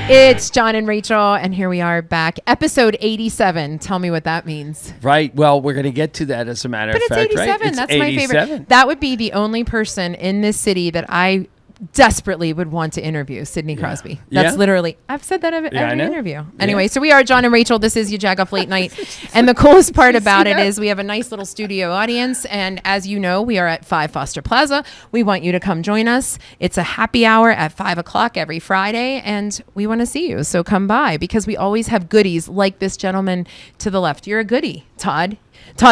It's Joan and Rachael, and here we are back. Episode 87. Tell me what that means. Right. Well, we're going to get to that as a matter of fact. But it's 87. Right? It's That's 87. my favorite. That would be the only person in this city that I desperately would want to interview, Sidney Crosby. That's literally, I've said that every interview. Anyway, so we are Joan and Rachael. This is your Jagoff Late Night. And the coolest part about it is we have a nice little studio audience. And as you know, we are at 5 Foster Plaza. We want you to come join us. It's a happy hour at 5 o'clock every Friday. And we want to see you. So come by because we always have goodies like this gentleman to the left. You're a goodie, Todd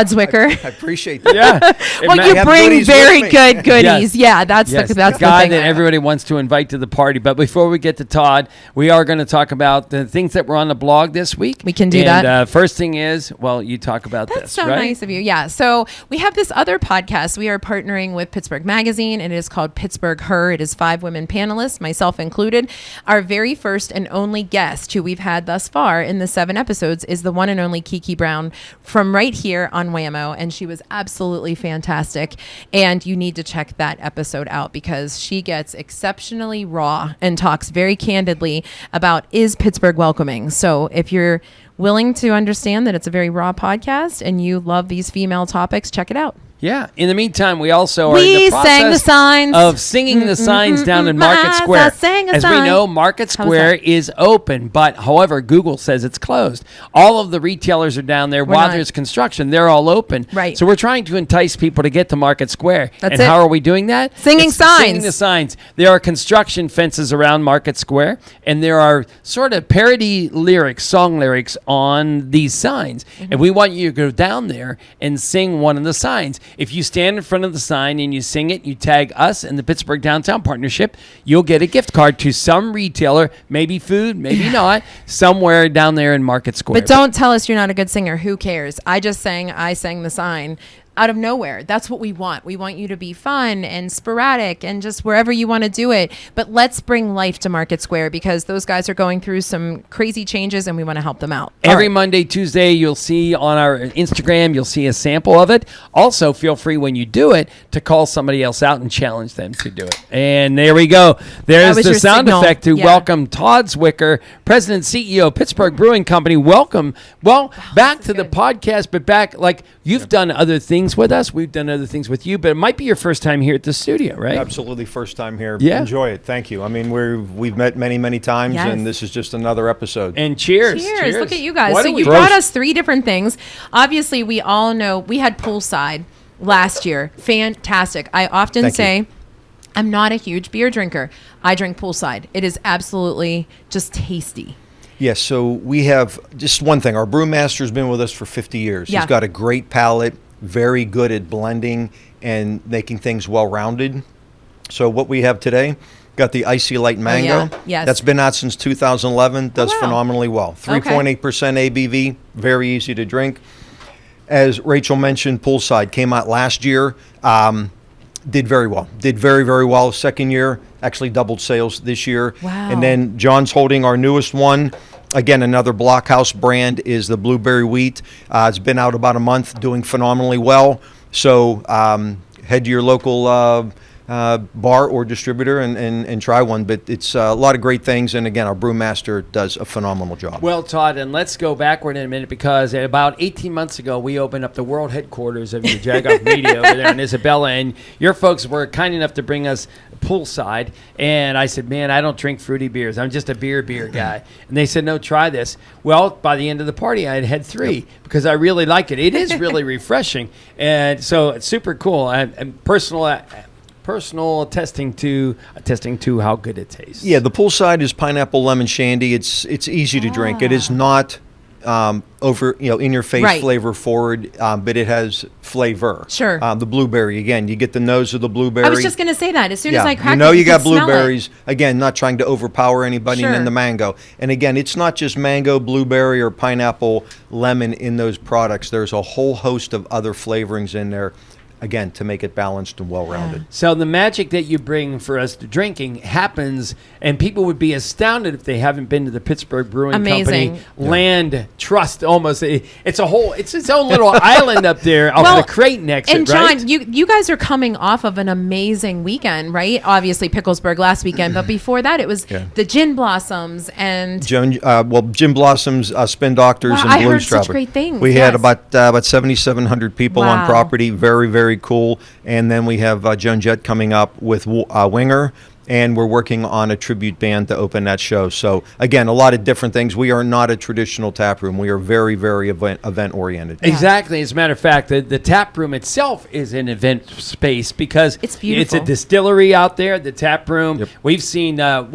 Zwicker. I appreciate that. Yeah. Well, you bring very good goodies. Yes. Yeah, that's the guy thing that everybody wants to invite to the party. But before we get to Todd, we are going to talk about the things that were on the blog this week. We can do that. First thing is, well, you talk about that's this, so right? nice of you. Yeah. So we have this other podcast. We are partnering with Pittsburgh Magazine. And it is called PittsburgHER. It is 5 women panelists, myself included. Our very first and only guest who we've had thus far in the 7 episodes is the one and only Kiki Brown from right here on Whammo, and she was absolutely fantastic. And you need to check that episode out because she gets exceptionally raw and talks very candidly about is Pittsburgh welcoming. So if you're willing to understand that it's a very raw podcast and you love these female topics, check it out. Yeah. In the meantime, we also are in the process of singing the signs down in Market Square. As we know, Market Square is open, but however, Google says it's closed. All of the retailers are down there while there's construction. They're all open. Right. So we're trying to entice people to get to Market Square. That's and it. How are we doing that? Singing signs. Singing the signs. There are construction fences around Market Square, and there are sort of parody lyrics, song lyrics on these signs. And we want you to go down there and sing one of the signs. If you stand in front of the sign and you sing it, you tag us and the Pittsburgh Downtown Partnership, you'll get a gift card to some retailer, maybe food, maybe not, somewhere down there in Market Square. But don't tell us you're not a good singer. Who cares? I sang the sign out of nowhere. That's what we want. We want you to be fun and sporadic and just wherever you want to do it. But let's bring life to Market Square because those guys are going through some crazy changes and we want to help them out. Every Monday, Tuesday, you'll see on our Instagram, you'll see a sample of it. Also, feel free when you do it to call somebody else out and challenge them to do it. And there we go. There's the sound effect to welcome Todd Zwicker, President and CEO of Pittsburgh Brewing Company. Welcome. Well, back to the podcast, but back like you've done other things with us. We've done other things with you, but it might be your first time here at the studio, right? Absolutely first time here. Yeah. Enjoy it. Thank you. I mean, we've met many times, and this is just another episode. And cheers. Cheers. Look at you guys. So you brought us 3 different things. Obviously, we all know we had poolside last year. Fantastic. I often say I'm not a huge beer drinker. I drink poolside. It is absolutely just tasty. Yes, so we have just one thing. Our brewmaster's been with us for 50 years. Yeah. He's got a great palate, very good at blending and making things well-rounded. So what we have today, got the Icy Light Mango. Yes. That's been out since 2011, does phenomenally well. 3.8% ABV, very easy to drink. As Rachel mentioned, Poolside came out last year, did very well. Did very, very well. Second year, actually doubled sales this year. Wow. And then John's holding our newest one. Again, another Blockhouse brand is the Blueberry Wheat. It's been out about a month, doing phenomenally well. So head to your local bar or distributor and try one. But it's a lot of great things. And again, our brewmaster does a phenomenal job. Well, Todd, and let's go backward in a minute because about 18 months ago, we opened up the world headquarters of your Jagoff Media over there in Isabella. And your folks were kind enough to bring us poolside. And I said, man, I don't drink fruity beers. I'm just a beer guy. And they said, no, try this. Well, by the end of the party, I had 3 because I really like it. It is really refreshing. And so it's super cool. And personal attesting to how good it tastes. Yeah, the Poolside is pineapple lemon shandy. It's easy to drink. It is not over in your face flavor forward, but it has flavor. Sure. The blueberry again, you get the nose of the blueberry. I was just going to say that as soon as I cracked you got blueberries. Again, not trying to overpower anybody. And then the mango. And again, it's not just mango, blueberry, or pineapple, lemon in those products. There's a whole host of other flavorings in there. again, to make it balanced and well-rounded. So the magic that you bring for us to drinking happens, and people would be astounded if they haven't been to the Pittsburgh Brewing Company land trust. Almost, it's its own little island up there off the Creighton exit. And John, right? you guys are coming off of an amazing weekend, right? Obviously, Picklesburgh last weekend, but before that, it was the Gin Blossoms and Gin Blossoms, Spin Doctors, and I Blue heard Strawberry. such great things. We had about 7,700 people on property. Very, very cool. And then we have Joan Jett coming up with Winger, and we're working on a tribute band to open that show. So again, a lot of different things. We are not a traditional tap room. We are very, very event oriented. Exactly. As a matter of fact, the tap room itself is an event space because it's beautiful. It's a distillery out there. The tap room. Yep. We've seen how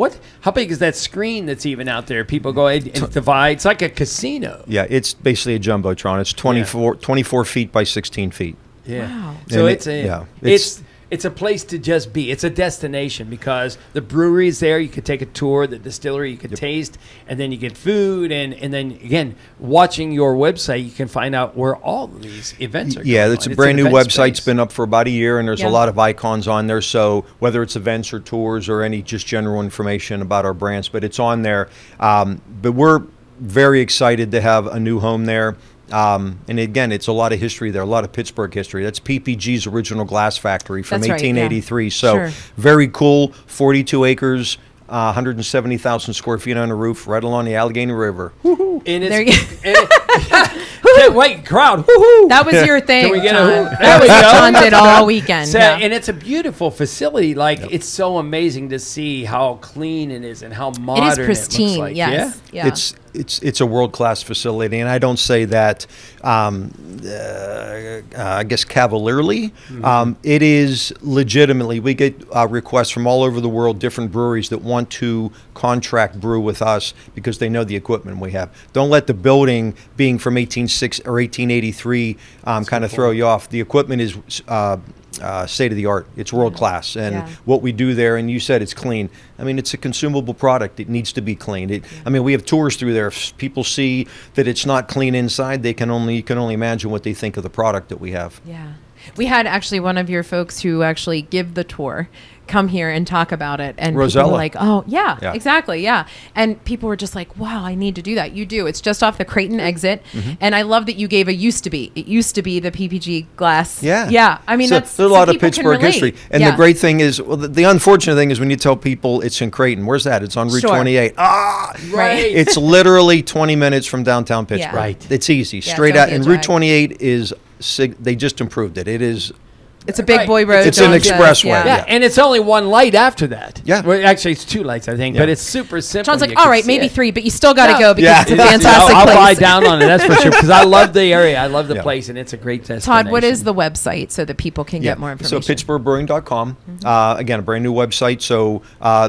big is that screen that's even out there? People go and divide. It's like a casino. Yeah, it's basically a jumbotron. It's 24 feet by 16 feet. Yeah. Wow. So it's a place to just be. It's a destination because the brewery is there. You could take a tour. The distillery you could taste, and then you get food. And then again, watching your website, you can find out where all of these events are. Yeah, it's a brand new website. It's been up for about a year, and there's a lot of icons on there. So whether it's events or tours or any just general information about our brands, but it's on there. But we're very excited to have a new home there. And again, it's a lot of history there, a lot of Pittsburgh history. That's PPG's original glass factory from 1883. Right, so very cool, 42 acres, 170,000 square feet on the roof, right along the Allegheny River. Woo-hoo. And can't wait, crowd. Woo-hoo. That was your thing. Can we get John. There we go. John did all weekend. So, and it's a beautiful facility. Like it's so amazing to see how clean it is and how modern it is. Pristine. It looks like. Yes. Yeah. It's a world-class facility, and I don't say that, I guess, cavalierly. Mm-hmm. It is legitimately. We get requests from all over the world, different breweries that want to contract brew with us because they know the equipment we have. Don't let the building being from 1860 or 1883 kind of throw you off. The equipment is state of the art. It's world class, and what we do there. And you said it's clean. I mean, it's a consumable product. It needs to be clean. I mean, we have tours through there. If people see that it's not clean inside, you can only imagine what they think of the product that we have. Yeah, we had actually one of your folks who actually give the tour come here and talk about it, and Rosella. people were like, oh yeah, exactly, and people were just like, wow, I need to do that. You do. It's just off the Creighton exit, and I love that you gave it used to be the PPG glass. I mean, so that's a lot of Pittsburgh history, and the great thing is, the unfortunate thing is when you tell people it's in Creighton, where's that? It's on Route 28. Right. It's literally 20 minutes from downtown Pittsburgh. Right. It's easy, straight out, and Route 28 is they just improved it. It is. It's a big boy road. It's an expressway. Yeah, and it's only one light after that. Yeah. Well, actually, it's two lights, I think, but it's super simple. John's like, all right, maybe three, but you still got to go because it's a fantastic I'll place. buy down on it, that's for sure, because I love the area. I love the place, and it's a great destination. Todd, what is the website so that people can get more information? So PittsburghBrewing.com. Again, a brand new website. So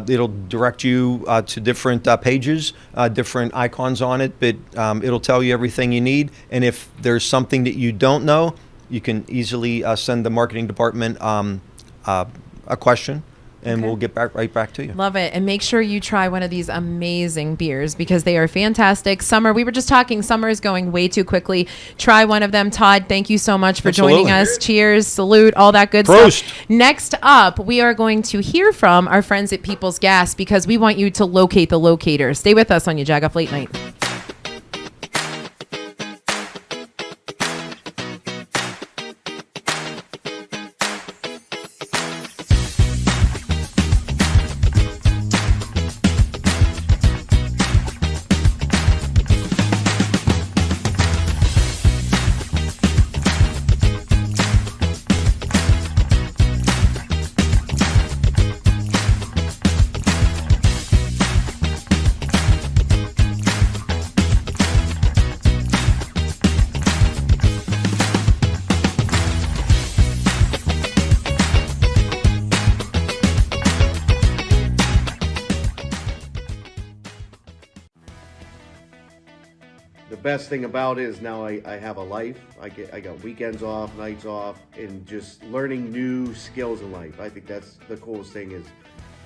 it'll direct you to different pages, different icons on it, but it'll tell you everything you need. And if there's something that you don't know, you can easily send the marketing department a question, and we'll get right back to you. Love it. And make sure you try one of these amazing beers because they are fantastic. Summer, we were just talking, summer is going way too quickly. Try one of them. Todd, thank you so much for joining us. Cheers, salute, all that good stuff. Next up, we are going to hear from our friends at People's Gas because we want you to locate the locator. Stay with us on your Jagoff Late Night. The best thing about it is now I have a life. I got weekends off, nights off, and just learning new skills in life. I think that's the coolest thing is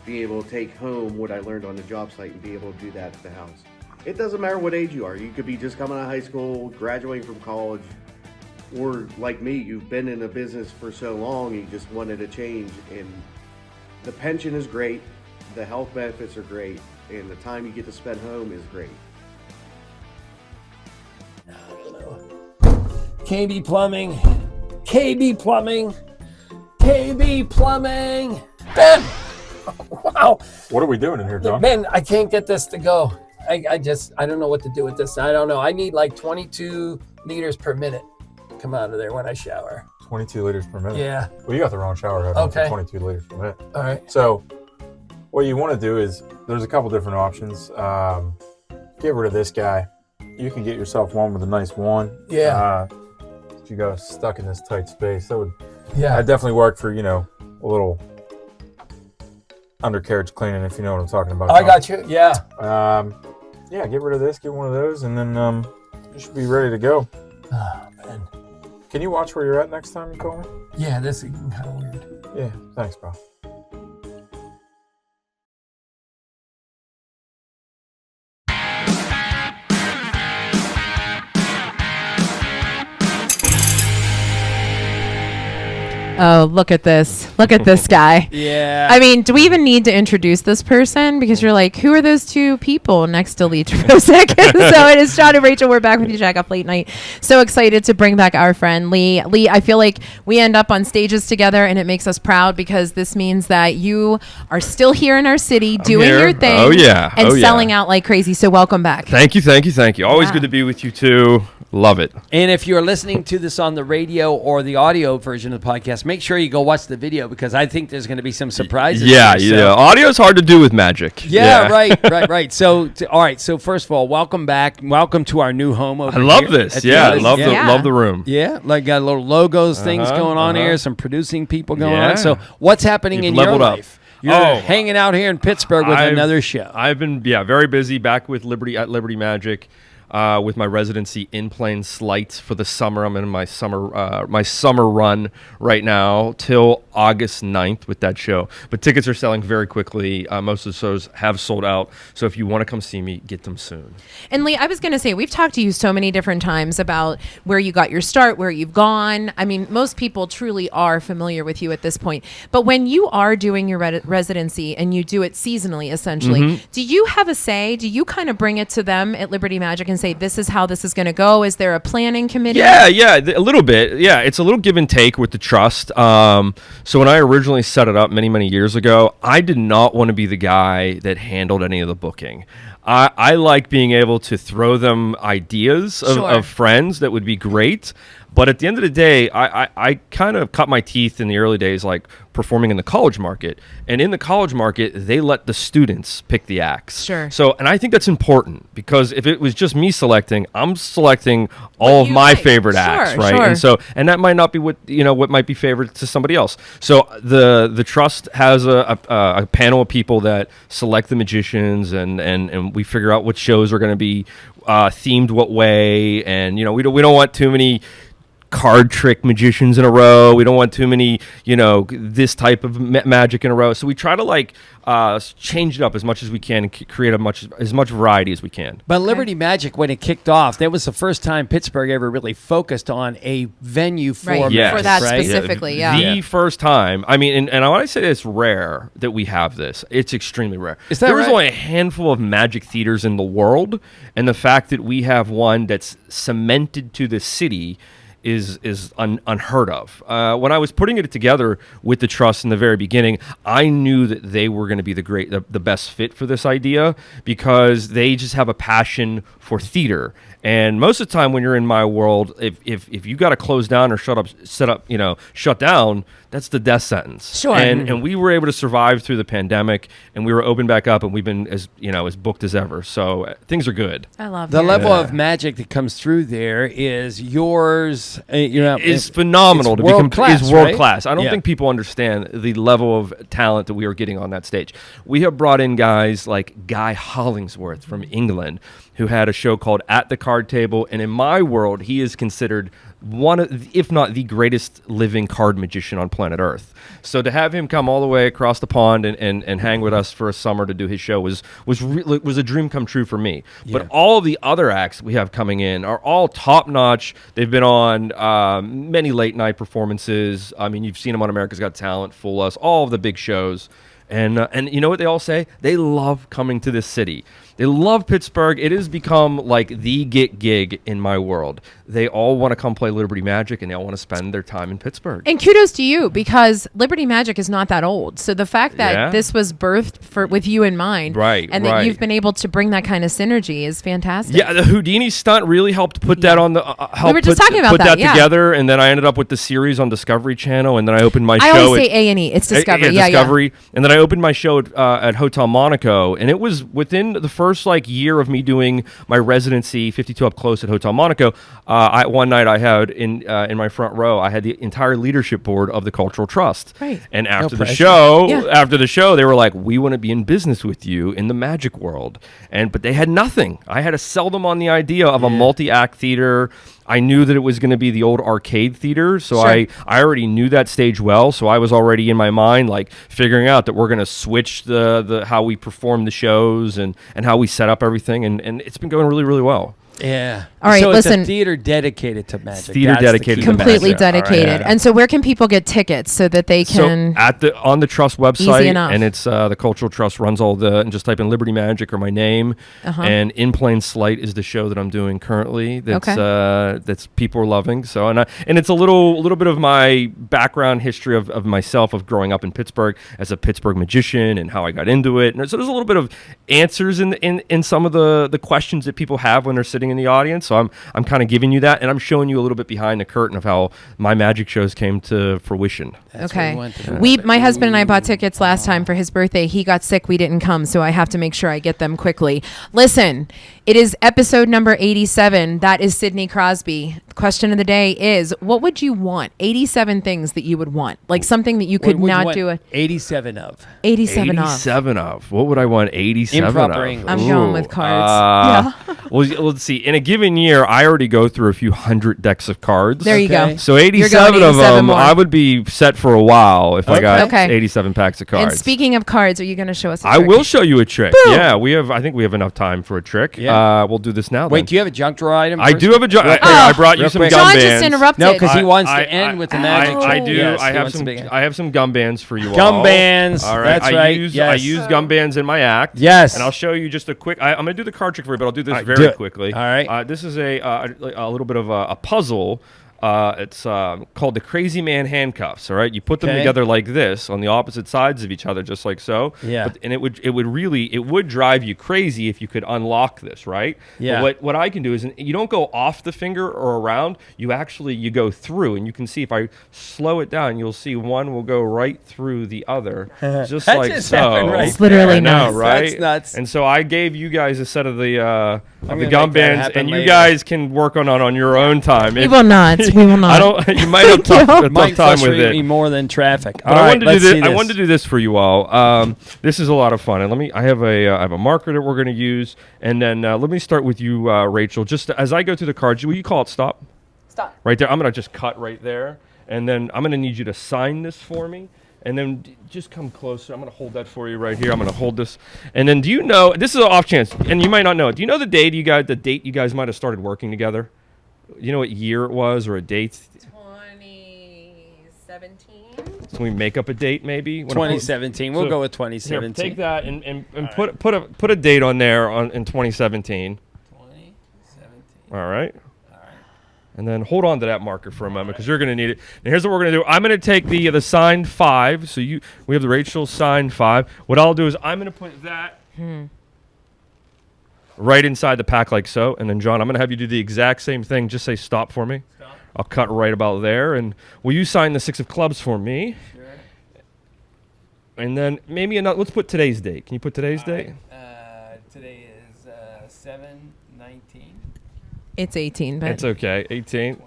being able to take home what I learned on the job site and be able to do that at the house. It doesn't matter what age you are. You could be just coming out of high school, graduating from college. or like me, you've been in a business for so long, you just wanted a change. And the pension is great, the health benefits are great, and the time you get to spend home is great. KB Plumbing. KB Plumbing. KB Plumbing. Ben! Wow. What are we doing in here, John? Ben, I can't get this to go. I don't know what to do with this. I don't know. I need like 22 liters per minute come out of there when I shower. 22 liters per minute? Yeah. Well, you got the wrong shower head. Okay. 22 liters per minute. All right. So what you want to do is, there's a couple different options. Get rid of this guy. You can get yourself one with a nice one. Yeah. You got stuck in this tight space. That would Yeah. definitely work for, a little undercarriage cleaning, if you know what I'm talking about. I got you. Yeah. Yeah, get rid of this, get one of those, and then you should be ready to go. Oh, man. Can you watch where you're at next time you call me? Yeah, this is kind of weird. Yeah, thanks, pal. Oh, look at this. Look at this guy. Yeah. I mean, do we even need to introduce this person? Because you're like, who are those two people next to Lee Terbosic? So it is Joan and Rachael. We're back with you, Jagoff Late Night. So excited to bring back our friend Lee. Lee, I feel like we end up on stages together, and it makes us proud because this means that you are still here in our city doing here. your thing. Oh, yeah. And Oh, yeah. selling out like crazy. So welcome back. Thank you. Always Yeah. good to be with you too. Love it. And if you're listening to this on the radio or the audio version of the podcast, make sure you go watch the video because I think there's going to be some surprises. Yeah, here, so- yeah. Audio is hard to do with magic. Yeah, right. So, all right. So, first of all, welcome back. Welcome to our new home over I here. love this. at Yeah, the- love the Yeah. love the room. Yeah, like got little logos, things going on here, some producing people going on. So, what's happening You've in your leveled up. life? You're Oh. hanging out here in Pittsburgh with another show. I've been very busy back with Liberty Magic. With my residency in Plain Slight for the summer. I'm in my summer run right now till August 9th with that show. But tickets are selling very quickly. Most of the shows have sold out. So if you want to come see me, get them soon. And Lee, I was going to say, we've talked to you so many different times about where you got your start, where you've gone. I mean, most people truly are familiar with you at this point. But when you are doing your residency and you do it seasonally, essentially, do you have a say? Do you kind of bring it to them at Liberty Magic and say, this is how this is going to go? Is there a planning committee? Yeah, a little bit. Yeah, it's a little give and take with the trust. So when I originally set it up many years ago, I did not want to be the guy that handled any of the booking. I like being able to throw them ideas of friends that would be great. But at the end of the day, I kind of cut my teeth in the early days, like performing in the college market. And in the college market, they let the students pick the acts. Sure. So, and I think that's important because if it was just me selecting, I'm selecting all of you my like. favorite acts, right? Sure. And that might not be what might be favorite to somebody else. So the trust has a panel of people that select the magicians, and we figure out what shows are going to be themed what way, and we don't want too many card trick magicians in a row. We don't want too many, this type of magic in a row. So we try to change it up as much as we can and create as much variety as we can. But Liberty Magic, when it kicked off, that was the first time Pittsburgh ever really focused on a venue for Right. Yes. For that right? specifically, The first time. I mean, and when I say it's rare that we have this, it's extremely rare. Is that There is right? only a handful of magic theaters in the world, and the fact that we have one that's cemented to the city is unheard of. When I was putting it together with the trust in the very beginning, I knew that they were going to be the best fit for this idea because they just have a passion for theater. And most of the time when you're in my world, if you got to close down or shut down, that's the death sentence. Sure. And we were able to survive through the pandemic, and we were open back up, and we've been as booked as ever. So things are good. I love The hearing level that. of magic that comes through there is yours. Is phenomenal. It's world class, Is world right? class. I don't Yeah. think people understand the level of talent that we are getting on that stage. We have brought in guys like Guy Hollingsworth from England, who had a show called At the Card Table, and in my world, he is considered one of, if not the greatest living card magician on planet Earth. So to have him come all the way across the pond and hang with us for a summer to do his show was a dream come true for me. Yeah. But all the other acts we have coming in are all top notch. They've been on many late night performances. I mean, you've seen them on America's Got Talent, Fool Us, all of the big shows. And you know what they all say? They love coming to this city. They love Pittsburgh. It has become like the gig in my world. They all want to come play Liberty Magic, and they all want to spend their time in Pittsburgh. And kudos to you, because Liberty Magic is not that old. So the fact that this was birthed with you in mind, right, and that you've been able to bring that kind of synergy is fantastic. Yeah, the Houdini stunt really helped put that on the. We were just talking about put that yeah. together, and then I ended up with the series on Discovery Channel, and then I opened my show. I always say A&E. It's Discovery. Yeah, Discovery. And then I opened my show at Hotel Monaco, and it was within the first year of me doing my residency 52 Up Close at Hotel Monaco. One night I had in my front row, I had the entire leadership board of the Cultural Trust. Right. And after the Yeah. show, they were like, "We want to be in business with you in the magic world." But they had nothing. I had to sell them on the idea of a multi-act theater. I knew that it was going to be the old arcade theater, so Sure. I already knew that stage well. So I was already in my mind figuring out that we're going to switch the how we perform the shows and how we set up everything, and it's been going really, really well. Yeah. All right, so listen. it's a theater dedicated to magic. Theater That's the dedicated key. to Completely magic. All right, dedicated. yeah. And so where can people get tickets so that they can... So on the Trust website, enough. and it's the Cultural Trust runs all and just type in Liberty Magic or my name, and In Plain Sight is the show that I'm doing currently. That's people are loving. So and it's a little bit of my background history of myself of growing up in Pittsburgh as a Pittsburgh magician and how I got into it. And so there's a little bit of answers in some of the questions that people have when they're sitting in the audience. So I'm kind of giving you that, and I'm showing you a little bit behind the curtain of how my magic shows came to fruition. That's what we Okay. want to know. My husband and I bought tickets last time for his birthday. He got sick. We didn't come, so I have to make sure I get them quickly. Listen, it is episode number 87. That is Sidney Crosby. The question of the day is, what would you want? 87 things that you would want. Like something that you could What would you not want do. 87 of. 87 of. 87 of. What would I want 87 Improper of? English. I'm going with cards. Well, let's see. In a given year, I already go through a few hundred decks of cards. There you Okay. go. So You're 87 going of 87 them, more. I would be set for a while if I got Okay. 87 packs of cards. And speaking of cards, are you going to show us a I trick? will show you a trick. Boom. Yeah, I think we have enough time for a trick. Yeah. We'll do this now. Wait, then. do you have a junk drawer item? I first? do have a jar. Real quick. I brought you Real some quick. gum John bands. just interrupted. No, because he I- wants I- to end with the I magic. do. Yes, I he have wants some. to be- I have some gum bands for you all. Gum bands. All right. That's right. I Yes. use gum bands in my act. Yes. And I'll show you just a quick. I'm going to do the card trick for you, but I'll do this right, very do it. quickly. All right. This is a little bit of a puzzle. It's called the Crazy Man handcuffs. All right, you put them Okay. together like this on the opposite sides of each other, just like so. Yeah. And it would drive you crazy if you could unlock this, right? Yeah. But what I can do is you don't go off the finger or around. You go through, and you can see if I slow it down, you'll see one will go right through the other, just That like just so. happened right It's literally I know, nuts. right? That's nuts. And so I gave you guys a set of the gonna gum make that bands, happen and you later. guys can work on your own time. We will not. We will not. I don't. You might have Thank you. a tough Might time with frustrate me it. more than traffic. But I wanted to do this. I wanted to do this for you all. This is a lot of fun, and I have a marker that we're going to use, and then let me start with you, Rachel. Just as I go through the cards, will you call it stop? Stop. Right there. I'm going to just cut right there, and then I'm going to need you to sign this for me. And then just come closer. I'm going to hold that for you right here. I'm going to hold this. And then do you know, this is an off chance, and you might not know it. Do you know the date you guys might have started working together? You know what year it was or a date? 2017. Can we make up a date maybe? 2017. We'll So, go with Here, 2017. take that and put a date on there in 2017. 2017. All right. And then hold on to that marker for a moment because you're going to need it. And here's what we're going to do. I'm going to take the signed 5. So we have the Rachel signed 5. What I'll do is I'm going to put that right inside the pack like so. And then, John, I'm going to have you do the exact same thing. Just say stop for me. Stop. I'll cut right about there. And will you sign the 6 of clubs for me? Sure. And then maybe another. Let's put today's date. Can you put today's date? Today is 7/19. It's 18, but It's okay. 18.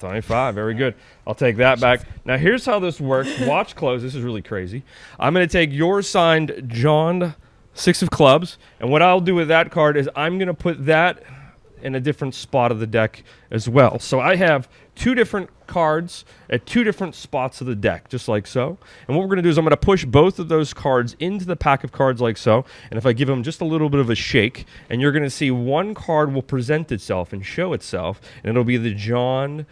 25. Very good. I'll take that back. Now, here's how this works. Watch close. This is really crazy. I'm going to take your signed John 6 of clubs, and what I'll do with that card is I'm going to put that in a different spot of the deck as well. So I have 2 different cards at 2 different spots of the deck, just like so. And what we're going to do is I'm going to push both of those cards into the pack of cards like so. And if I give them just a little bit of a shake, and you're going to see one card will present itself and show itself, and it'll be the John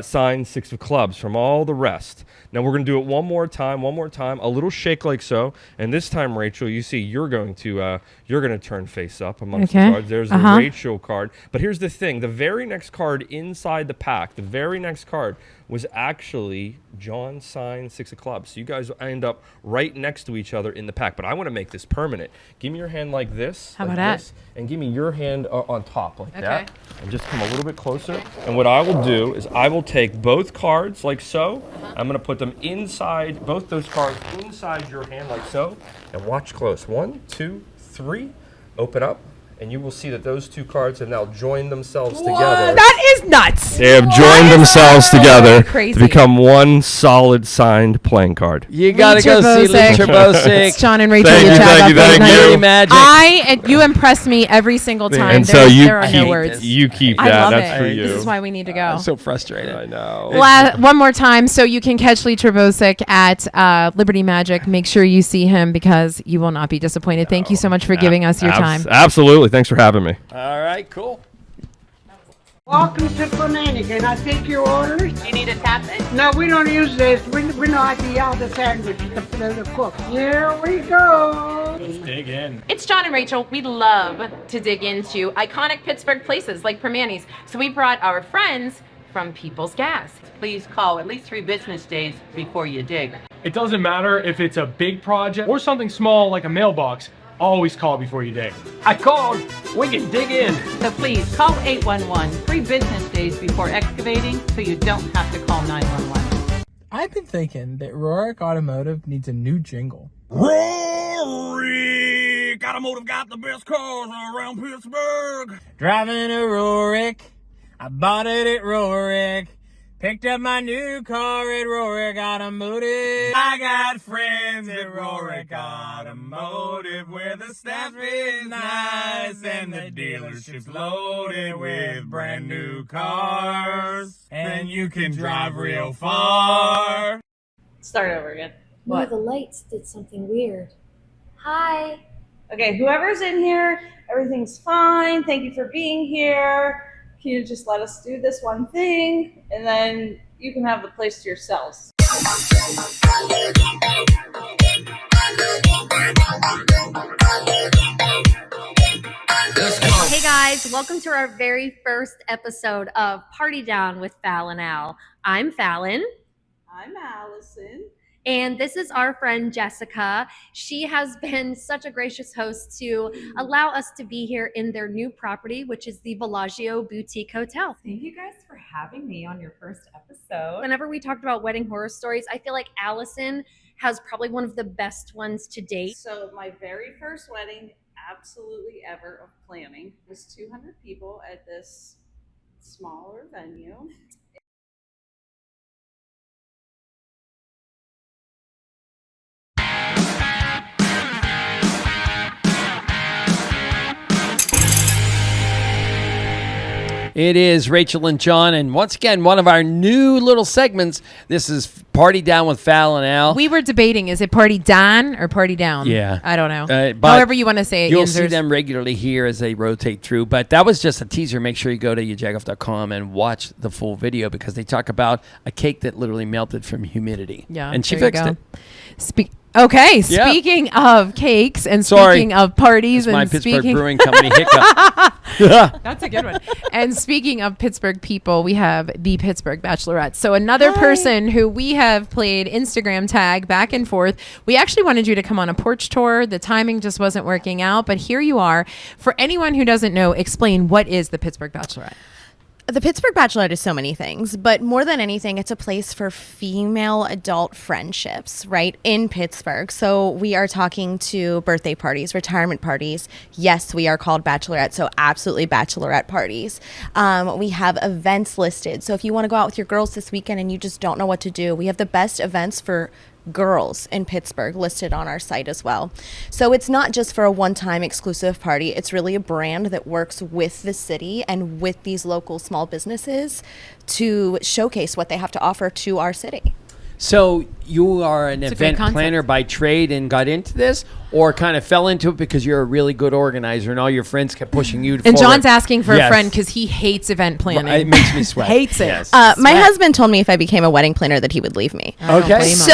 signed 6 of clubs from all the rest. Now we're going to do it one more time, a little shake like so. And this time, Rachel, you see you're going to turn face up amongst the cards. There's the Rachel card. But here's the thing. The very next card inside the pack, the very next card was actually John signed 6 of clubs. So you guys end up right next to each other in the pack. But I want to make this permanent. Give me your hand like this. How about that? And give me your hand on top like that. And just come a little bit closer. And what I will do is I will take both cards like so. I'm going to put them inside, both those cards inside your hand like so. And watch close. 1, 2, 3. Open up. And you will see that those 2 cards have now joined themselves together. That is nuts. They have joined themselves together crazy. to become one solid signed playing card. You got to go see Lee Terbosic. It's John and Rachel. Thank you, thank you. Very magic. You impress me every single time. And so there are no words. You keep I that. love That's it. for you. This is why we need to go. I'm so frustrated. I know. One more time, so you can catch Lee Terbosic at Liberty Magic. Make sure you see him because you will not be disappointed. Thank you so much for giving us your time. Absolutely. Thanks for having me. All right, cool. Welcome to Fanatic. Can I take your orders? You need a tap in? No, we don't use this. We know how to yell the sandwich, the cook. Here we go. Dig in. It's John and Rachel. We love to dig into iconic Pittsburgh places like Permanis. So we brought our friends from People's Gas. Please call at least 3 business days before you dig. It doesn't matter if it's a big project or something small like a mailbox. Always call before you dig. I called. We can dig in. So please call 811 3 business days before excavating so you don't have to call 911. I've been thinking that Rohrich Automotive needs a new jingle. Rohrich Automotive got the best cars around Pittsburgh. Driving a Rohrich, I bought it at Rohrich. Picked up my new car at Rohrich Automotive. I got friends at Rohrich Automotive where the staff is nice and the dealership's loaded with brand new cars. And you can drive real far. Start over again. No, the lights did something weird. Hi. Okay, whoever's in here, everything's fine. Thank you for being here. Can you just let us do this one thing, and then you can have the place to yourselves. Hey guys, welcome to our very first episode of Party Down with Fal and Al. I'm Fallon. I'm Allison. And this is our friend Jessica. She has been such a gracious host to allow us to be here in their new property, which is the Bellagio Boutique Hotel. Thank you guys for having me on your first episode. Whenever we talked about wedding horror stories, I feel like Allison has probably one of the best ones to date. So my very first wedding, absolutely ever, of planning, was 200 people at this smaller venue. It is Rachel and John, and once again, one of our new little segments. This is Party Down with Fal and Al. We were debating, is it Party Down or Party Down? Yeah. I don't know. But however you want to say it. You'll see them regularly here as they rotate through. But that was just a teaser. Make sure you go to Jagoff.com and watch the full video because they talk about a cake that literally melted from humidity. Yeah, and she fixed it. Okay, speaking of cakes and speaking of parties, it's my and Pittsburgh Brewing Company hiccup. That's a good one. And speaking of Pittsburgh people, we have the Pittsburgh Bachelorette. So another person who we have played Instagram tag back and forth. We actually wanted you to come on a porch tour. The timing just wasn't working out, but here you are. For anyone who doesn't know, explain what is the Pittsburgh Bachelorette. The Pittsburgh Bachelorette is so many things, but more than anything, it's a place for female adult friendships, right, in Pittsburgh. So we are talking to birthday parties, retirement parties. Yes, we are called Bachelorette, so absolutely Bachelorette parties. We have events listed. So if you want to go out with your girls this weekend and you just don't know what to do, we have the best events for girls in Pittsburgh listed on our site as well. So it's not just for a one-time exclusive party. It's really a brand that works with the city and with these local small businesses to showcase what they have to offer to our city. So you are an It's a great event concept. planner by trade and got into this, or kind of fell into it because you're a really good organizer and all your friends kept pushing you And forward? John's asking for Yes. a friend because he hates event planning. It makes me sweat. Hates it. Yes. My husband told me if I became a wedding planner that he would leave me. I don't blame him. So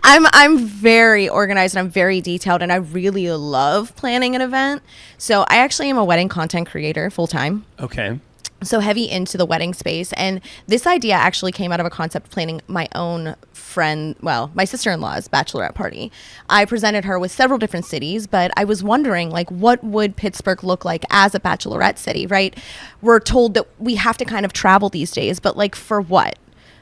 I'm very organized and I'm very detailed and I really love planning an event. So I actually am a wedding content creator full time. Okay. So heavy into the wedding space. And this idea actually came out of a concept planning my own friend, well, my sister-in-law's bachelorette party. I presented her with several different cities, but I was wondering, like, what would Pittsburgh look like as a bachelorette city, right? We're told that we have to kind of travel these days, but like for what?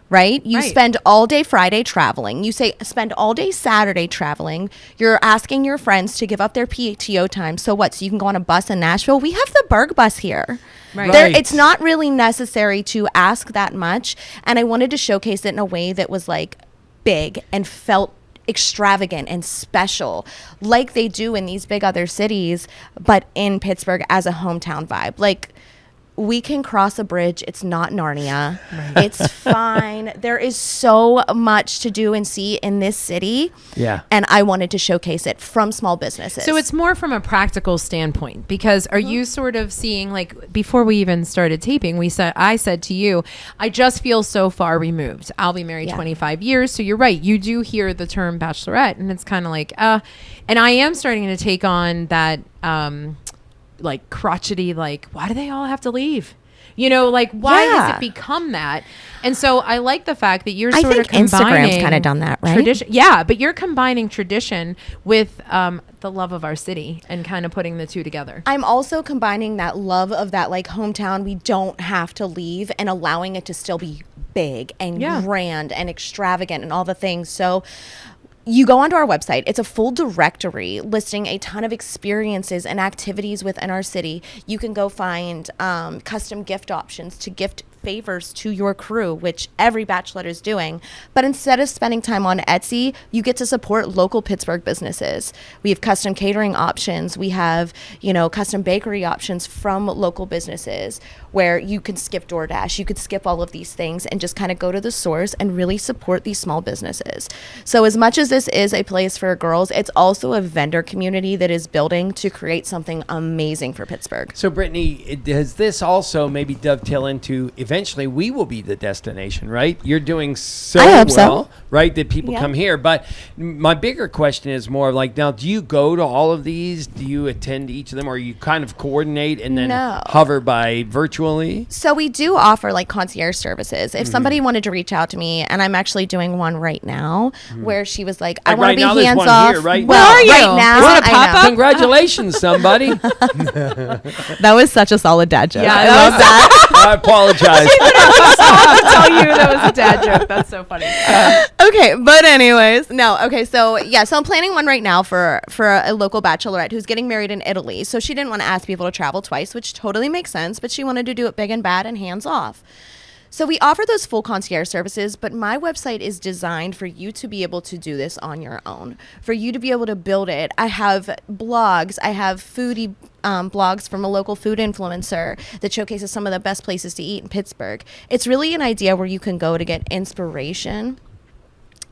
Right? You spend all day Friday traveling. You spend all day Saturday traveling. You're asking your friends to give up their PTO time. So what? So you can go on a bus in Nashville? We have the Burgh bus here. Right. It's not really necessary to ask that much. And I wanted to showcase it in a way that was like big and felt extravagant and special like they do in these big other cities, but in Pittsburgh as a hometown vibe. Like, we can cross a bridge. It's not Narnia. Right. It's fine. There is so much to do and see in this city. Yeah. And I wanted to showcase it from small businesses. So it's more from a practical standpoint, because are you sort of seeing, like, before we even started taping, I said to you, I just feel so far removed. I'll be married 25 years. So you're right. You do hear the term bachelorette and it's kind of like, and I am starting to take on that, like crotchety, like, why do they all have to leave? You know, like, why has it become that? And so I like the fact that you're sort of combining. Instagram's kind of done that, right? Tradition, yeah, but you're combining tradition with the love of our city and kind of putting the two together. I'm also combining that love of that, like, hometown we don't have to leave, and allowing it to still be big and grand and extravagant and all the things. So you go onto our website. It's a full directory listing a ton of experiences and activities within our city. You can go find custom gift options to gift favors to your crew, which every bachelorette is doing. But instead of spending time on Etsy, you get to support local Pittsburgh businesses. We have custom catering options. We have, custom bakery options from local businesses where you can skip DoorDash. You could skip all of these things and just kind of go to the source and really support these small businesses. So as much as this is a place for girls, it's also a vendor community that is building to create something amazing for Pittsburgh. So Brittany, does this also maybe dovetail into eventually we will be the destination, right? You're doing so well, right, that people come here. But my bigger question is more like, now, do you go to all of these? Do you attend each of them, or you kind of coordinate and then hover by virtually? So we do offer like concierge services. If somebody wanted to reach out to me, and I'm actually doing one right now where she was like, I want to be hands off. Here, right well, now. Right now, is it a pop-up? Congratulations, somebody. That was such a solid dad joke. Yeah, I love that. I apologize. to tell you that was a dad joke. That's so funny. Okay, but anyways, no. Okay, so I'm planning one right now for a local bachelorette who's getting married in Italy. So she didn't want to ask people to travel twice, which totally makes sense, but she wanted to do it big and bad and hands off. So we offer those full concierge services, but my website is designed for you to be able to do this on your own, for you to be able to build it. I have blogs. I have foodie blogs from a local food influencer that showcases some of the best places to eat in Pittsburgh. It's really an idea where you can go to get inspiration.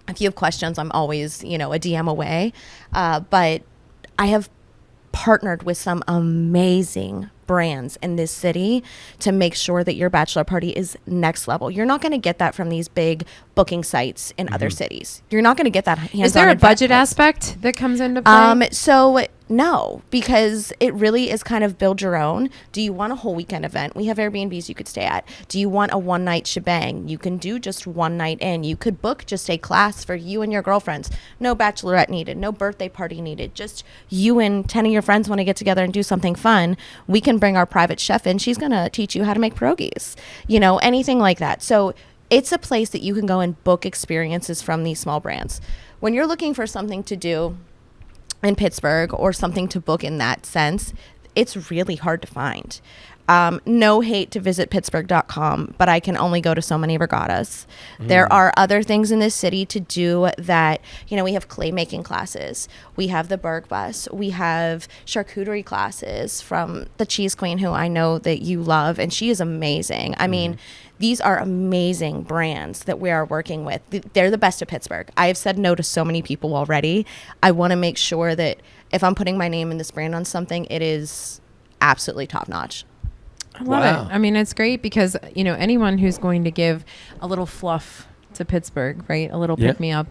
If you have questions, I'm always, a DM away. But I have partnered with some amazing brands in this city to make sure that your bachelor party is next level. You're not going to get that from these big booking sites in other cities. You're not going to get that hands-on. Is there a budget aspect that comes into play? So no, because it really is kind of build your own. Do you want a whole weekend event? We have Airbnbs you could stay at. Do you want a one-night shebang? You can do just one night in. You could book just a class for you and your girlfriends. No bachelorette needed. No birthday party needed. Just you and 10 of your friends want to get together and do something fun. We can bring our private chef in. She's going to teach you how to make pierogies. Anything like that. So it's a place that you can go and book experiences from these small brands. When you're looking for something to do in Pittsburgh or something to book in that sense, it's really hard to find. No hate to visit Pittsburgh.com, but I can only go to so many regattas. There are other things in this city to do that, we have clay making classes. We have the Burgh bus. We have charcuterie classes from the Cheese Queen, who I know that you love, and she is amazing. I mean, these are amazing brands that we are working with. They're the best of Pittsburgh. I have said no to so many people already. I want to make sure that if I'm putting my name in this brand on something, it is absolutely top notch. I love it. I mean, it's great because, anyone who's going to give a little fluff to Pittsburgh, right? A little pick me up.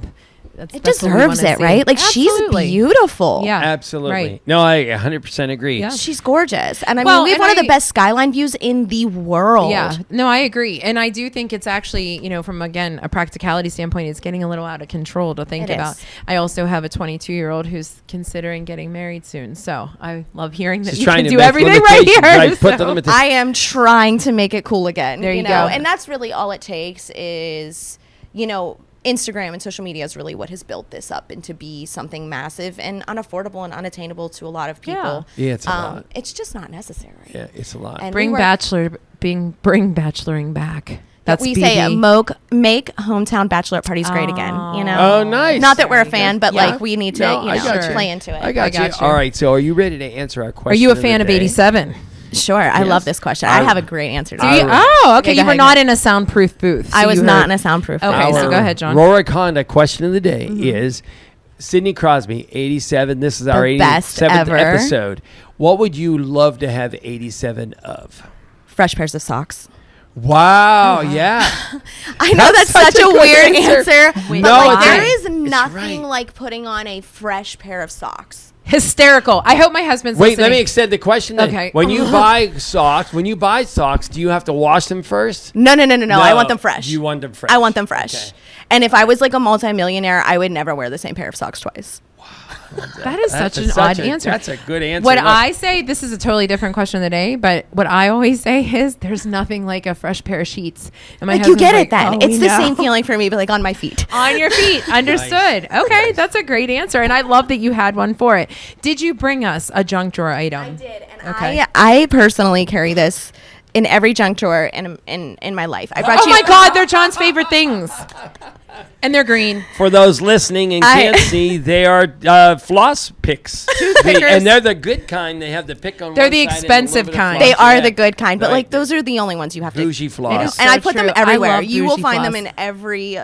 It deserves it, right? Like, Absolutely. she's beautiful. Yeah. Absolutely. Right. No, I 100% agree. Yeah. She's gorgeous. And I Well, mean, we have and one of the best skyline views in the world. Yeah, no, I agree. And I do think it's actually, from, again, a practicality standpoint, it's getting a little out of control to think It about. is. I also have a 22-year-old who's considering getting married soon. So I love hearing that She's you trying can to do make everything right limitations, here. right? Put the So- limitations. I am trying to make it cool again. There you know? go. And that's really all it takes is, Instagram and social media is really what has built this up into be something massive and unaffordable and unattainable to a lot of people. Yeah, it's a lot. It's just not necessary. Yeah, it's a lot. And Bring we were- bring bacheloring back. That's we BB. say make hometown bachelorette parties great again. Oh, nice. Not that we're a fan, but Yeah. like we need to No, I got you. play into it. I got you. All right, so are you ready to answer our question? Are you a fan of 87? Sure, I love this question. I have a great answer to Do it. you? Oh, okay. go You were ahead, not go. in a soundproof booth. I so was you not heard- in a soundproof Okay, booth. so go ahead, John. Rohrich Honda question of the day is Sidney Crosby, 87. This is our The best 87th ever. episode. What would you love to have 87 of? Fresh pairs of socks. Wow, yeah. I know that's such a good weird answer. answer, but No, like, it's there right. is It's nothing right. like putting on a fresh pair of socks. Hysterical. I hope my husband's Wait, listening. let me extend the question then. Okay. When you buy socks, do you have to wash them first? No. I want them fresh. You want them fresh. I want them fresh. Okay. And if I was like a multimillionaire, I would never wear the same pair of socks twice. That is That's such an odd answer. That's a good answer. What Look, I say, this is a totally different question of the day, but what I always say is there's nothing like a fresh pair of sheets. And my Like, you husband's get like, it then. "Oh, It's we the know." same feeling for me, but like on my feet. On your feet. Understood. Okay, that's a great answer. And I love that you had one for it. Did you bring us a junk drawer item? I did. And okay. I personally carry this in every junk drawer in my life. I brought Oh my God, they're John's favorite things. And they're green. For those listening and can't see, they are floss picks. And they're the good kind. They have the pick on They're one the side and a expensive little bit of kind. floss. They are Yeah. the good kind, but Right. like those are the only ones you have to. Bougie floss. And so I put them true. I everywhere. love You will bougie find them floss. in every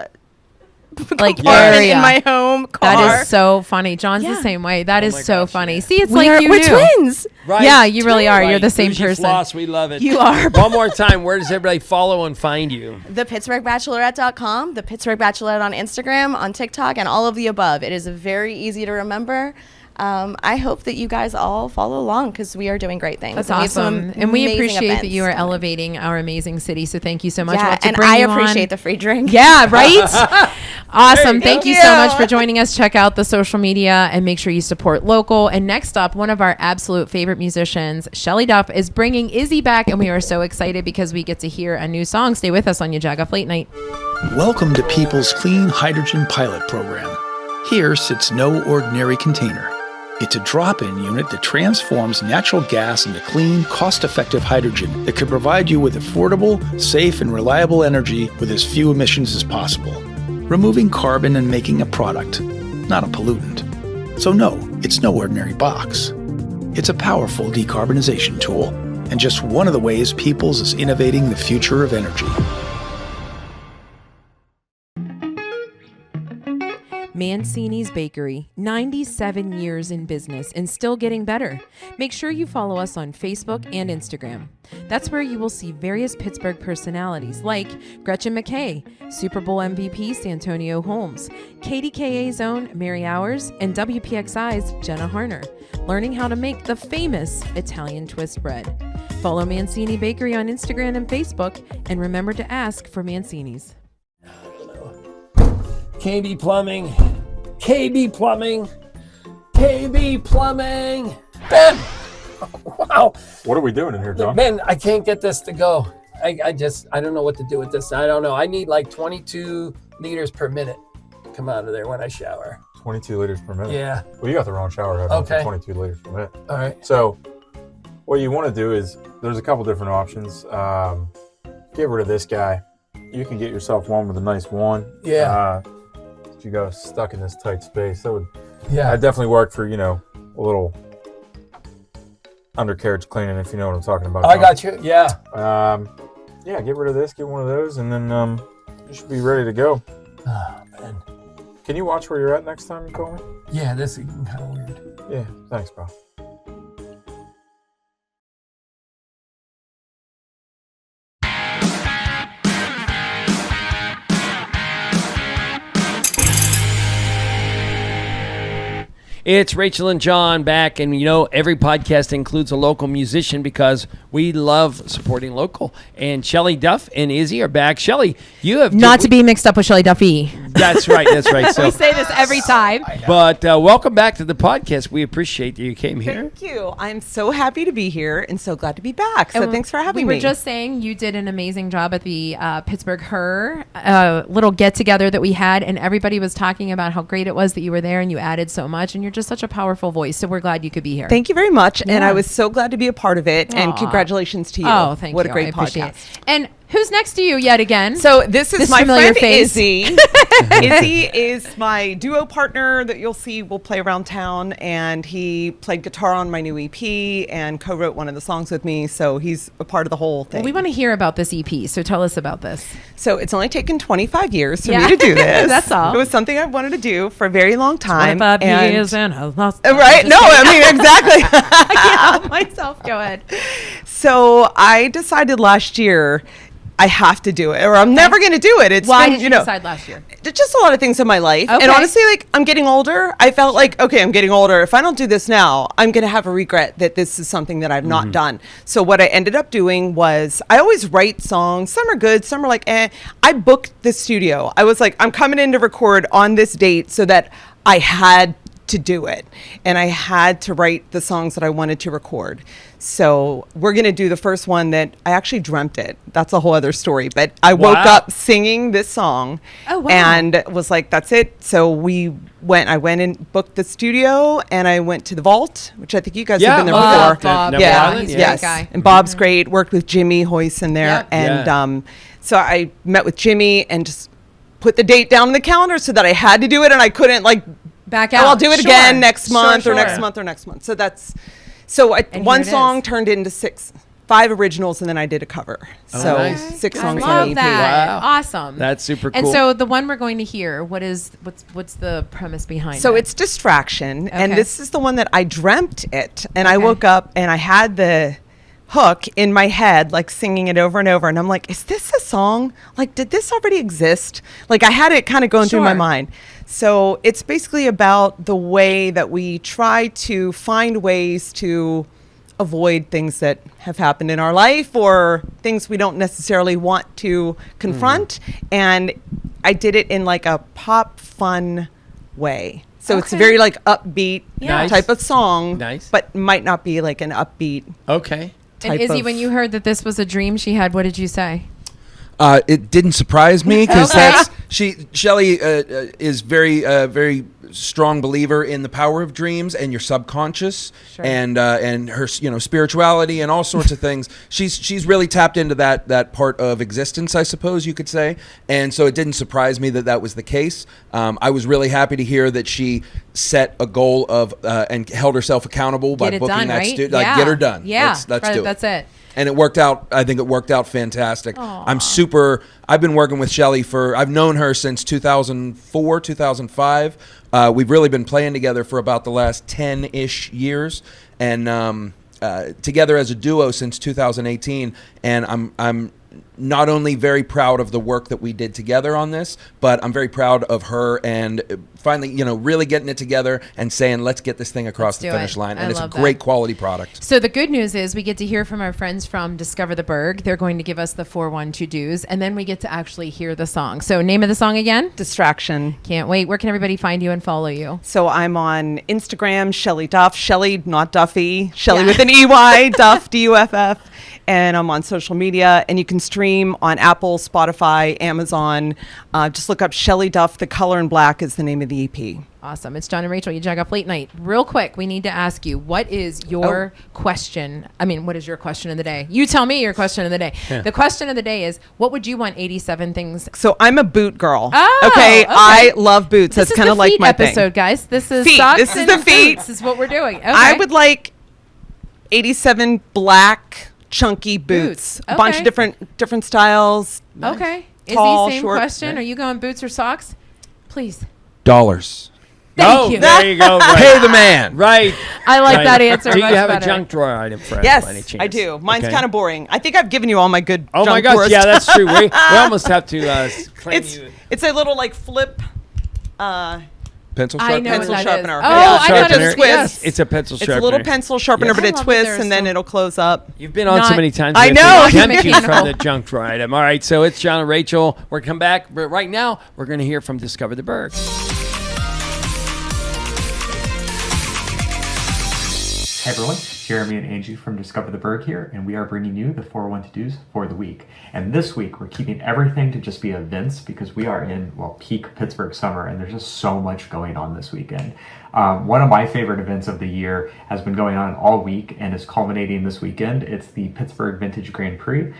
Like compartment area. in my home car. That is so funny. John's the Yeah. same way. That is my so gosh, funny. yeah. See, it's We're like you knew. twins. Right. Yeah, you really are. You're Right. the same Bougie person. Floss, we love it. You are. One more time, where does everybody follow and find you? The PittsburghBachelorette.com, the Pittsburgh Bachelorette on Instagram, on TikTok, and all of the above. It is very easy to remember. I hope that you guys all follow along because we are doing great things. That's And we have some awesome. And we amazing appreciate that events you are coming. elevating our amazing city. So thank you so much. We'll Yeah, have to and bring I you appreciate on. the free drink. Yeah, right? Awesome. There you Thank go. you so much for joining us. Check out the social media and make sure you support local. And next up, one of our absolute favorite musicians, Shelly Duff, is bringing Izzy back. And we are so excited because we get to hear a new song. Stay with us on your Jagoff Late Night. Welcome to People's Clean Hydrogen Pilot Program. Here sits no ordinary container. It's a drop-in unit that transforms natural gas into clean, cost-effective hydrogen that could provide you with affordable, safe, and reliable energy with as few emissions as possible, removing carbon and making a product, not a pollutant. So no, it's no ordinary box. It's a powerful decarbonization tool, and just one of the ways Peoples is innovating the future of energy. Mancini's Bakery, 97 years in business and still getting better. Make sure you follow us on Facebook and Instagram. That's where you will see various Pittsburgh personalities like Gretchen McKay, Super Bowl MVP Santonio Holmes, KDKA's own Mary Hours, and WPXI's Jenna Harner, learning how to make the famous Italian twist bread. Follow Mancini Bakery on Instagram and Facebook, and remember to ask for Mancini's. KB Plumbing. KB Plumbing. KB Plumbing. Ben! Wow. What are we doing in here, John? Ben, I can't get this to go. I don't know what to do with this. I don't know. I need like 22 liters per minute to come out of there when I shower. 22 liters per minute. Yeah. Well, you got the wrong shower head. Okay. 22 liters per minute. All right. So What you want to do is, there's a couple different options. Get rid of this guy. You can get yourself one with a nice one. Yeah. You got stuck in this tight space. That would, Yeah. I'd definitely work for, a little undercarriage cleaning, if you know what I'm talking about. I got you. Yeah. Yeah, get rid of this, get one of those, and then you should be ready to go. Oh, man. Can you watch where you're at next time you call me? Yeah, this is kind of weird. Yeah, thanks, pal. It's Rachel and John back, and every podcast includes a local musician because we love supporting local. And Shelly Duff and Izzy are back. Shelly, you have Not to be mixed up with Shelly Duffy. That's right. That's right. So, we say this every time. But welcome back to the podcast. We appreciate that you came here. Thank you. I'm so happy to be here and so glad to be back. So thanks for having me. We were just saying you did an amazing job at the PittsburgHER little get together that we had, and everybody was talking about how great it was that you were there and you added so much, and you're just such a powerful voice. So we're glad you could be here. Thank you very much. Yeah. And I was so glad to be a part of it. And congratulations to you. Oh, thank you. What a great I appreciate podcast. it. And who's next to you yet again? So this is my familiar friend face. Izzy. Izzy is my duo partner that you'll see will play around town, and he played guitar on my new EP and co-wrote one of the songs with me. So he's a part of the whole thing. Well, we want to hear about this EP. So tell us about this. So it's only taken 25 years for me to do this. That's all. It was something I wanted to do for a very long time. 25 years and I lost. Right? No, I mean, exactly. I can't help myself. Go ahead. So I decided last year I have to do it, or I'm never going to do it. It's Why been, did you decide last year? Just a lot of things in my life. Okay. And honestly, I'm getting older. I felt like, okay, I'm getting older. If I don't do this now, I'm going to have a regret that this is something that I've not done. So what I ended up doing was I always write songs. Some are good. Some are like, eh. I booked the studio. I was like, I'm coming in to record on this date so that I had to do it. And I had to write the songs that I wanted to record. So we're going to do the first one that I actually dreamt it. That's a whole other story. But I woke up singing this song and was like, that's it. So I went and booked the studio, and I went to the Vault, which I think you guys have been there before. Bob. He's a great guy. And Bob's great. Worked with Jimmy Hoyce in there. And so I met with Jimmy and just put the date down on the calendar so that I had to do it, and I couldn't back out. I'll do it again next month or next month or next month. So that's one song turned into 5 originals, and then I did a cover. So nice. 6 songs I love on the EP. that. Wow. Awesome. That's super cool. And so the one we're going to hear, what's the premise behind it? So it's Distraction, and Okay. this is the one that I dreamt it, and I woke up and I had the hook in my head, singing it over and over, and I'm like, is this a song? Did this already exist? I had it kind of going through my mind. So it's basically about the way that we try to find ways to avoid things that have happened in our life or things we don't necessarily want to confront. And I did it in a pop fun way. So it's a very upbeat type of song, but might not be an upbeat. Okay. And Izzy, when you heard that this was a dream she had, what did you say? It didn't surprise me because Shelly is very strong believer in the power of dreams and your subconscious and her spirituality and all sorts of things. She's really tapped into that part of existence, I suppose you could say. And so it didn't surprise me that was the case. I was really happy to hear that she set a goal of and held herself accountable by booking that studio. Get her done. Yeah, let's do it. That's it. And it worked out. I think it worked out fantastic. Aww. I've been working with Shelly I've known her since 2004, 2005. We've really been playing together for about the last 10-ish years, and together as a duo since 2018. And I'm not only very proud of the work that we did together on this, but I'm very proud of her and finally, really getting it together and saying, let's get this thing across the finish line. And it's a great quality product. So the good news is we get to hear from our friends from Discover the Burgh. They're going to give us the 4-1 to-dos, and then we get to actually hear the song. So name of the song again? Distraction. Can't wait. Where can everybody find you and follow you? So I'm on Instagram, Shelly Duff. Shelly, not Duffy. Shelly with an EY, Duff, DUFF. And I'm on social media, and you can stream on Apple, Spotify, Amazon. Just look up Shelly Duff. The Color in Black is the name of the EP. Awesome. It's Joan and Rachael, you Jagoff Late Night. Real quick, we need to ask you, what is your question? I mean, what is your question of the day? You tell me your question of the day. Yeah. The question of the day is, what would you want 87 things? So I'm a boot girl. Oh, okay. I love boots. This That's is kind the of like feet my episode, thing. guys. This is feet. socks This is and the feet. boots. This is what we're doing. Okay. I would like 87 black chunky boots. A bunch of different styles. Okay. Tall, Izzy, same short. question. Are you going boots or socks? Please. Dollars. Thank you. There you go. Right. Pay the man. Right. I like that answer. Do you much have better. a junk drawer item for us? Yes, by any chance? I do. Mine's Okay. kind of boring. I think I've given you all my good. Oh my junk gosh! drawer Yeah, stuff. that's true. We almost have to claim you. It's a little like flip. Pencil I sharpener. know Pencil what that sharpener. is. Oh, I thought it was twist. yes. It's a pencil It's sharpener. a little pencil sharpener, Yes. but I it love that twists there's and then some- it'll close up. You've been on so Not- many times. I we know. have to Not exempt you mechanical. from the junk drawer item. All right, so it's Joan and Rachael. We're come back, but right now we're going to hear from Discover the Burgh. Hey everyone, Jeremy and Angie from Discover the Burgh here, and we are bringing you the 401 to-dos for the week. And this week, we're keeping everything to just be events because we are in, peak Pittsburgh summer, and there's just so much going on this weekend. One of my favorite events of the year has been going on all week and is culminating this weekend. It's the Pittsburgh Vintage Grand Prix.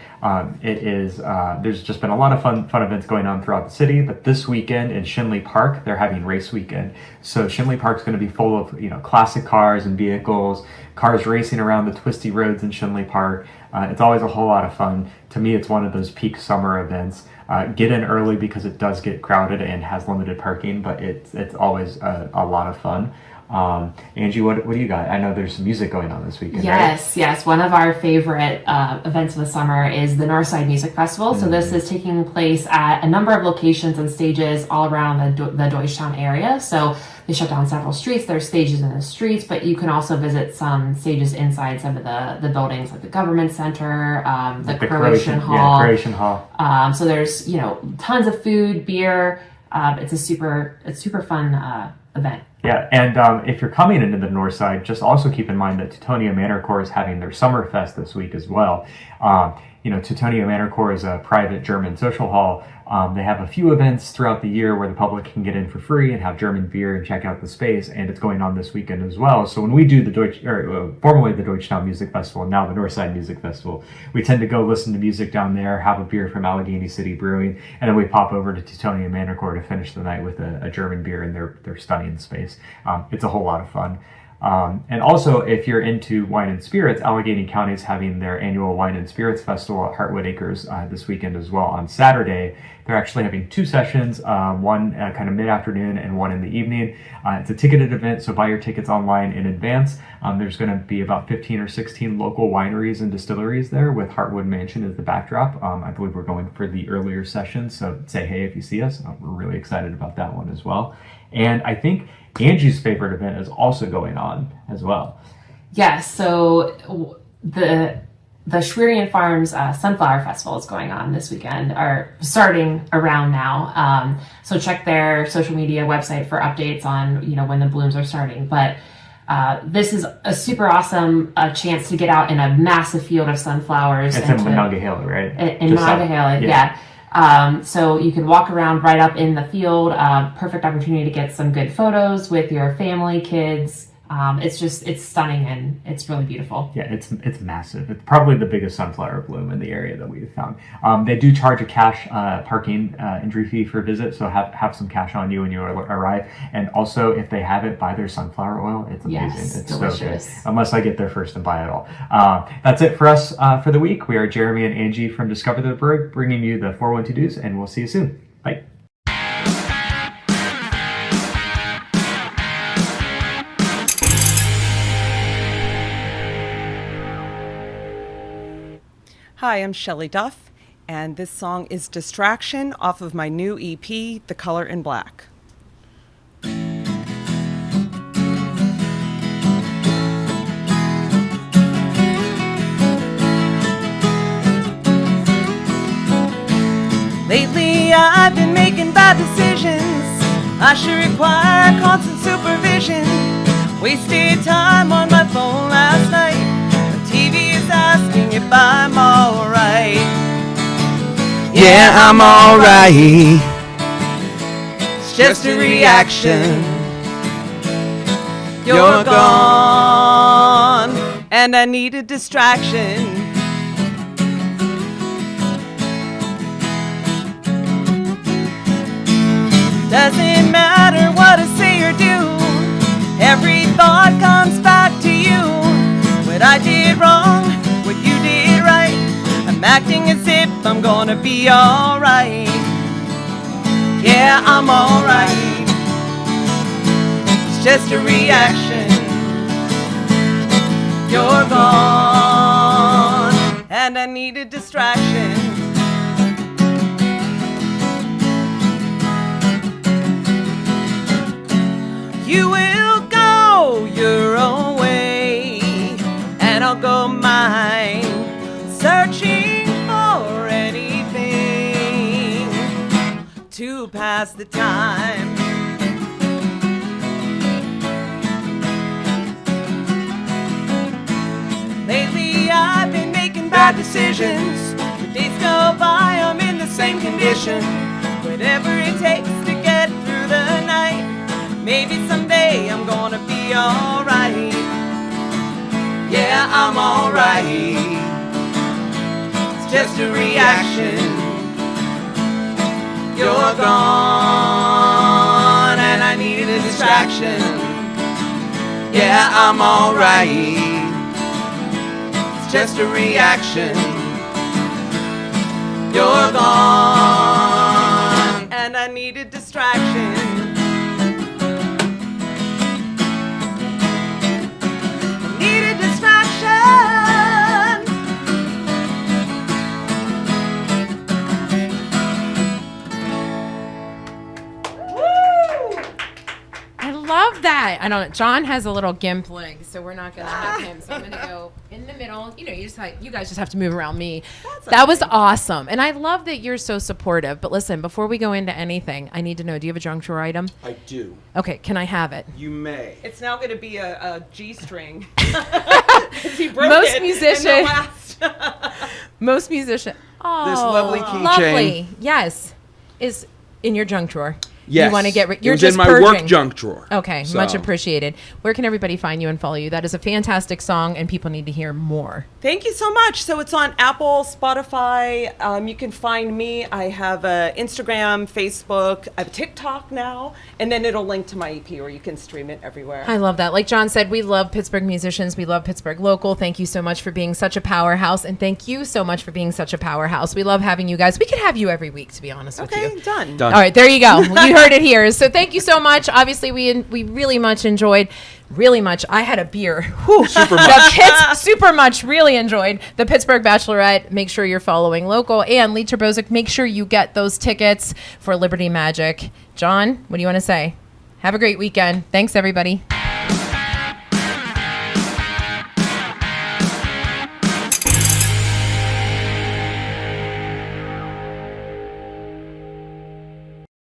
There's just been a lot of fun events going on throughout the city, but this weekend in Schenley Park, they're having race weekend. So Schenley Park's going to be full of, classic cars and vehicles, cars racing around the twisty roads in Schenley Park. It's always a whole lot of fun. To me, it's one of those peak summer events. Get in early because it does get crowded and has limited parking, but it's always a lot of fun. Angie, what do you got? I know there's some music going on this weekend. Yes, right? yes. One of our favorite events of the summer is the Northside Music Festival. So this is taking place at a number of locations and stages all around the Deutschtown area. So they shut down several streets. There's stages in the streets, but you can also visit some stages inside some of the buildings, like the Government Center, the Croatian Hall. Yeah, Croatian Hall. So there's tons of food, beer. It's a super fun event. Yeah, and if you're coming into the north side, just also keep in mind that Teutonia Manor Corps is having their Summerfest this week as well. Teutonia Manor Corps is a private German social hall. They have a few events throughout the year where the public can get in for free and have German beer and check out the space, and it's going on this weekend as well. So when we do formerly the Deutschtown Music Festival, and now the Northside Music Festival, we tend to go listen to music down there, have a beer from Allegheny City Brewing, and then we pop over to Teutonia Manor Corps to finish the night with a German beer in their stunning space. It's a whole lot of fun. And also, if you're into wine and spirits, Allegheny County is having their annual Wine and Spirits Festival at Heartwood Acres this weekend as well. On Saturday, they're actually having two sessions, one kind of mid-afternoon and one in the evening. It's a ticketed event, so buy your tickets online in advance. There's going to be about 15 or 16 local wineries and distilleries there with Heartwood Mansion as the backdrop. I believe we're going for the earlier sessions, so say hey if you see us. We're really excited about that one as well. And I think Angie's favorite event is also going on as well. Yes, so the Schwerian Farms Sunflower Festival is going on this weekend, or starting around now. So check their social media website for updates on when the blooms are starting. But this is a super awesome chance to get out in a massive field of sunflowers. It's in Monongahela, right? In Monongahela, yeah. So you can walk around right up in the field. Perfect opportunity to get some good photos with your family, kids. It's stunning and it's really beautiful. Yeah, it's massive. It's probably the biggest sunflower bloom in the area that we've found. They do charge a cash parking entry fee for a visit, so have some cash on you when you arrive. And also, if they have it, buy their sunflower oil. It's amazing. Yes, it's delicious. So good. Unless I get there first and buy it all. That's it for us for the week. We are Jeremy and Angie from Discover the Burgh, bringing you the 412 Do's, and we'll see you soon. Bye. Hi, I'm Shelley Duff, and this song is Distraction off of my new EP, The Color in Black. Lately I've been making bad decisions. I should require constant supervision. Wasted time on my phone last night. The TV is asking if I'm alright. Yeah, I'm alright. It's just a reaction You're gone, and I need a distraction. Doesn't matter what I say or do, every thought comes back to you. What I did wrong, what you did right, I'm acting as if I'm gonna be alright. Yeah, I'm alright. It's just a reaction. You're gone, and I need a distraction. You will go your own way, and I'll go mine, searching for anything to pass the time. Lately I've been making bad decisions. The days go by, I'm in the same condition. Whatever it takes to get through the night. Maybe someday I'm gonna be alright. Yeah, I'm alright. It's just a reaction. You're gone, and I need a distraction. Yeah, I'm alright. It's just a reaction. You're gone, and I need a distraction. Love that. I don't. John has a little gimp leg, so we're not gonna have him. So I'm gonna go in the middle. You know, you guys just have to move around me. That was awesome, and I love that you're so supportive. But listen, before we go into anything, I need to know: do you have a junk drawer item? I do. Okay, can I have it? You may. It's now going to be a G-string. Most musician. Most musician. Oh, This lovely keychain. Lovely. Yes, is in your junk drawer. Yes. You want to get rid. It You're was just in my purging. work junk drawer. Okay, So. much appreciated. Where can everybody find you and follow you? That is a fantastic song, and people need to hear more. Thank you so much. So it's on Apple, Spotify. You can find me. I have Instagram, Facebook. I have TikTok now, and then it'll link to my EP where you can stream it everywhere. I love that. Like John said, we love Pittsburgh musicians. We love Pittsburgh Local. Thank you so much for being such a powerhouse, and thank you so much for being such a powerhouse. We love having you guys. We could have you every week, to be honest with you. Okay, done. All right, there you go. You heard it here. So thank you so much. Obviously, we really much enjoyed. Really much. I had a beer. Whew. Super much. Super much. Really enjoyed the Pittsburgh Bachelorette. Make sure you're following Local. And Lee Terbosic, make sure you get those tickets for Liberty Magic. John, what do you want to say? Have a great weekend. Thanks, everybody.